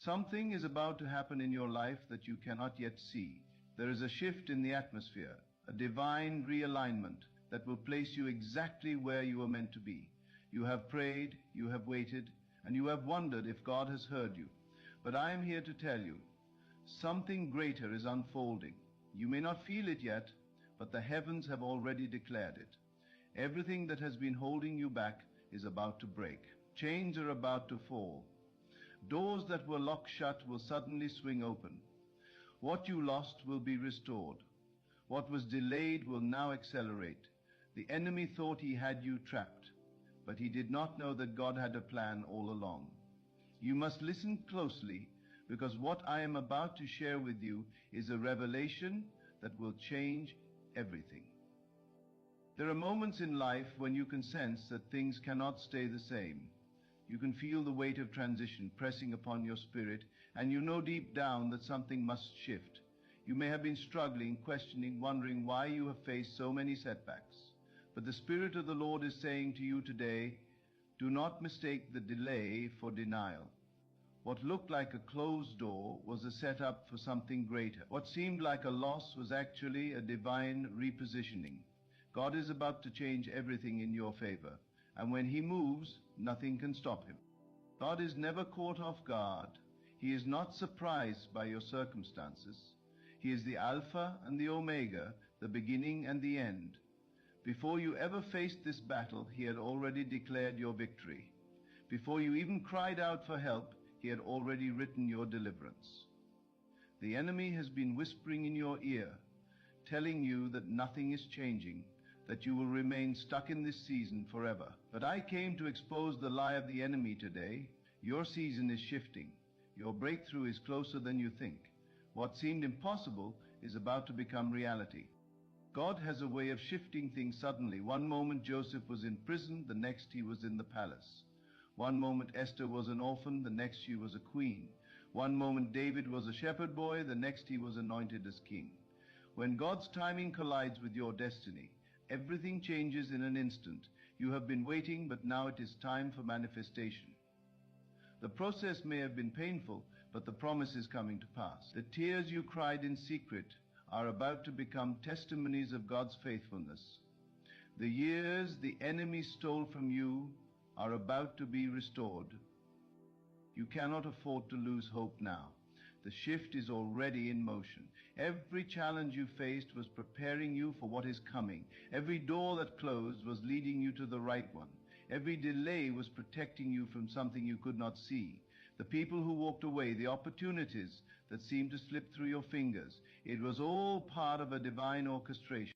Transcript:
Something is about to happen in your life that you cannot yet see. There is a shift in the atmosphere, a divine realignment that will place you exactly where you are meant to be. You have prayed, you have waited, and you have wondered if God has heard you. But I am here to tell you, something greater is unfolding. You may not feel it yet, but the heavens have already declared it. Everything that has been holding you back is about to break. Chains are about to fall. Doors that were locked shut will suddenly swing open. What you lost will be restored. What was delayed will now accelerate. The enemy thought he had you trapped, but he did not know that God had a plan all along. You must listen closely, because what I am about to share with you is a revelation that will change everything. There are moments in life when you can sense that things cannot stay the same. You can feel the weight of transition pressing upon your spirit, and you know deep down that something must shift. You may have been struggling, questioning, wondering why you have faced so many setbacks. But the Spirit of the Lord is saying to you today, do not mistake the delay for denial. What looked like a closed door was a setup for something greater. What seemed like a loss was actually a divine repositioning. God is about to change everything in your favor, and when He moves, nothing can stop Him. God is never caught off guard. He is not surprised by your circumstances. He is the Alpha and the Omega, the beginning and the end. Before you ever faced this battle, He had already declared your victory. Before you even cried out for help, He had already written your deliverance. The enemy has been whispering in your ear, telling you that nothing is changing, that you will remain stuck in this season forever. But I came to expose the lie of the enemy today. Your season is shifting. Your breakthrough is closer than you think. What seemed impossible is about to become reality. God has a way of shifting things suddenly. One moment Joseph was in prison, the next he was in the palace. One moment Esther was an orphan, the next she was a queen. One moment David was a shepherd boy, the next he was anointed as king. When God's timing collides with your destiny, everything changes in an instant. You have been waiting, but now it is time for manifestation. The process may have been painful, but the promise is coming to pass. The tears you cried in secret are about to become testimonies of God's faithfulness. The years the enemy stole from you are about to be restored. You cannot afford to lose hope now. The shift is already in motion. Every challenge you faced was preparing you for what is coming. Every door that closed was leading you to the right one. Every delay was protecting you from something you could not see. The people who walked away, the opportunities that seemed to slip through your fingers, it was all part of a divine orchestration.